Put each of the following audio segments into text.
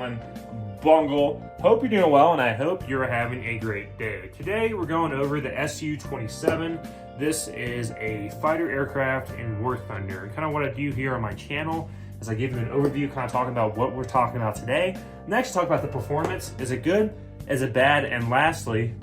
gentlemen, Bungle. Hope you're doing well, and I hope you're having a great day. Today, we're going over the Su-27. This is a fighter aircraft in War Thunder. And kind of what I do here on my channel is I give you an overview, kind of talking about what we're talking about today. Next, talk about the performance. Is it good? Is it bad? And lastly,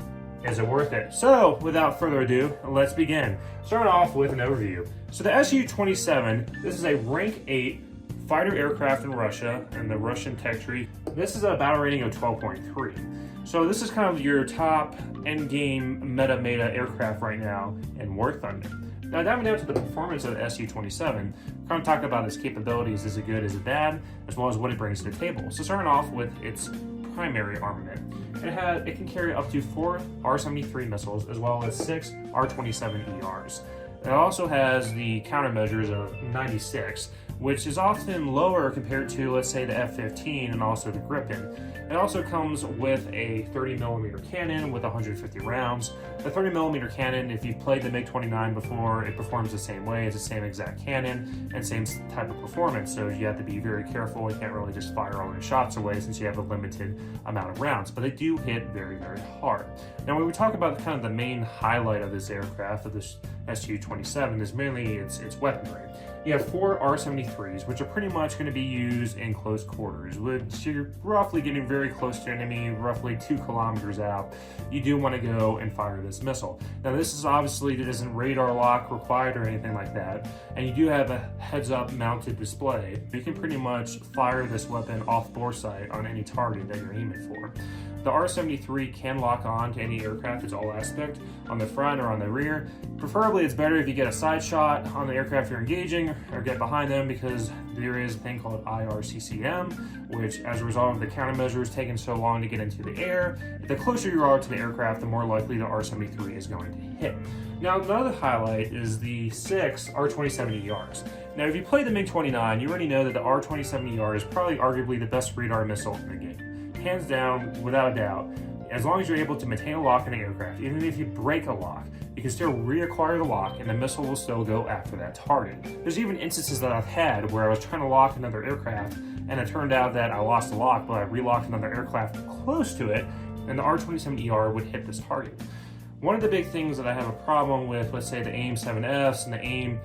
is it worth it? So, without further ado, let's begin. Starting off with an overview. So the Su-27, this is a rank 8 fighter aircraft in Russia and the Russian tech tree. This is a battle rating of 12.3. So this is kind of your top endgame meta aircraft right now in War Thunder. Now diving down to the performance of the Su-27, kind of talk about its capabilities. Is it good? Is it bad? As well as what it brings to the table. So starting off with its primary armament. It can carry up to 4 R-73 missiles as well as 6 R-27ERs. It also has the countermeasures of 96, which is often lower compared to, let's say, the F-15 and also the Gripen. It also comes with a 30mm cannon with 150 rounds. The 30mm cannon, if you've played the MiG-29 before, it performs the same way. It's the same exact cannon and same type of performance, so you have to be very careful. You can't really just fire all your shots away since you have a limited amount of rounds, but they do hit very, very hard. Now, when we talk about kind of the main highlight of this aircraft, of this Su-27, is mainly its weaponry. You have 4 R-73s, which are pretty much going to be used in close quarters, which you're roughly getting very close to enemy, roughly 2 kilometers out. You do want to go and fire this missile. Now, this is obviously, it isn't radar lock required or anything like that, and you do have a heads-up mounted display. You can pretty much fire this weapon off bore sight on any target that you're aiming for. The R-73 can lock on to any aircraft, it's all aspect, on the front or on the rear. Preferably, it's better if you get a side shot on the aircraft you're engaging or get behind them, because there is a thing called IRCCM, which as a result of the countermeasures taking so long to get into the air, the closer you are to the aircraft, the more likely the R-73 is going to hit. Now, another highlight is the 6 R-27ERs. Now, if you play the MiG-29, you already know that the R-27ER is probably arguably the best radar missile in the game. Hands down, without a doubt. As long as you're able to maintain a lock in the aircraft, even if you break a lock, you can still reacquire the lock and the missile will still go after that target. There's even instances that I've had where I was trying to lock another aircraft and it turned out that I lost the lock, but I relocked another aircraft close to it and the R-27ER would hit this target. One of the big things that I have a problem with, let's say the AIM-7Fs and the AIM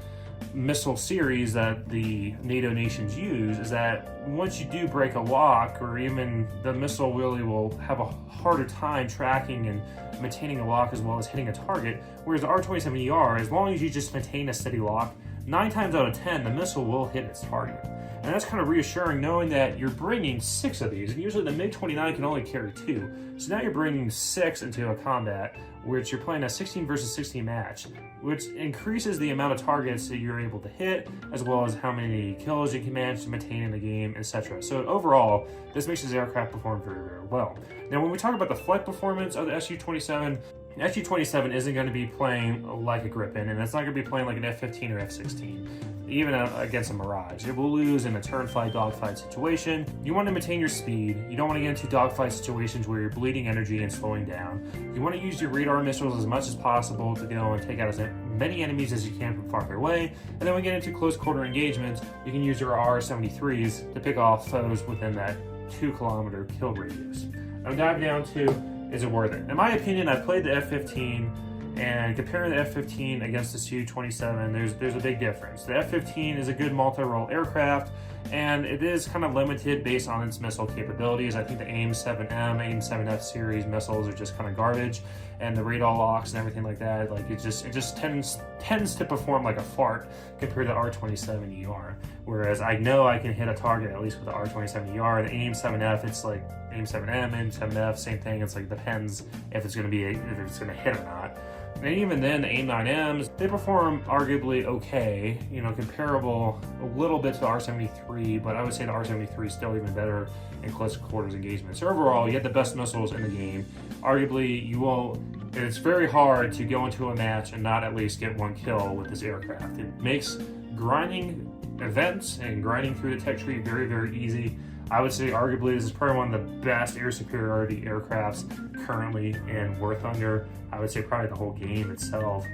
missile series that the NATO nations use, is that once you do break a lock, or even the missile really will have a harder time tracking and maintaining a lock as well as hitting a target, whereas the R-27ER, as long as you just maintain a steady lock, 9 times out of 10 the missile will hit its target. And that's kind of reassuring, knowing that you're bringing 6 of these, and usually the MiG-29 can only carry 2. So now you're bringing 6 into a combat, which you're playing a 16 versus 16 match, which increases the amount of targets that you're able to hit, as well as how many kills you can manage to maintain in the game, etc. So overall, this makes this aircraft perform very, very well. Now, when we talk about the flight performance of the Su-27, the Su-27 isn't going to be playing like a Gripen, and it's not going to be playing like an F-15 or F-16. Even against a Mirage. It will lose in a turn fight, dogfight situation. You want to maintain your speed. You don't want to get into dogfight situations where you're bleeding energy and slowing down. You want to use your radar missiles as much as possible to go and take out as many enemies as you can from farther away. And then when we get into close quarter engagements, you can use your R-73s to pick off foes within that 2-kilometer kill radius. Now dive down to, is it worth it? In my opinion, I played the F-15, and comparing the F-15 against the Su-27, there's a big difference. The F-15 is a good multi-role aircraft, and it is kind of limited based on its missile capabilities. I think the AIM-7M, AIM-7F series missiles are just kind of garbage, and the radar locks and everything like that, like it just tends to perform like a fart compared to the R-27ER. Whereas I know I can hit a target at least with the R-27ER. The AIM-7F, it's like AIM-7M, AIM-7F, same thing. It's like depends if it's going to hit or not. And even then, the AIM-9Ms, they perform arguably okay, you know, comparable a little bit to the R-73, but I would say the R-73 is still even better in close quarters engagement. So overall, you have the best missiles in the game. Arguably, it's very hard to go into a match and not at least get 1 kill with this aircraft. It makes grinding events and grinding through the tech tree very, very easy. I would say arguably this is probably one of the best air superiority aircrafts currently in War Thunder. I would say probably the whole game itself.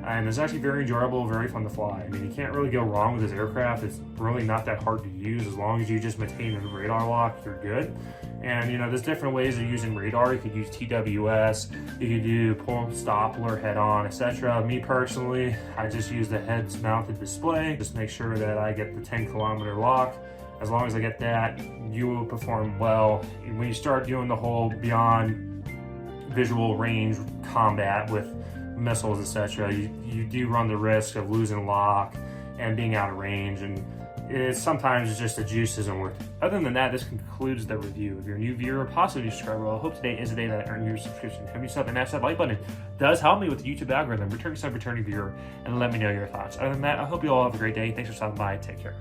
and it's actually very enjoyable, very fun to fly. I mean, you can't really go wrong with this aircraft. It's really not that hard to use. As long as you just maintain a radar lock, you're good. And there's different ways of using radar. You could use TWS, you could do pull, Doppler, head on, etc. Me personally, I just use the heads mounted display. Just make sure that I get the 10-kilometer lock. As long as I get that, you will perform well. When you start doing the whole beyond visual range combat with missiles, etc., you do run the risk of losing lock and being out of range, and sometimes just the juice isn't worth it. Other than that, this concludes the review. If you're a new viewer, possibly new subscriber, I hope today is the day that I earn your subscription. Have yourself and smash that like button. It does help me with the YouTube algorithm. Return sub, returning viewer, and let me know your thoughts. Other than that, I hope you all have a great day. Thanks for stopping by. Take care.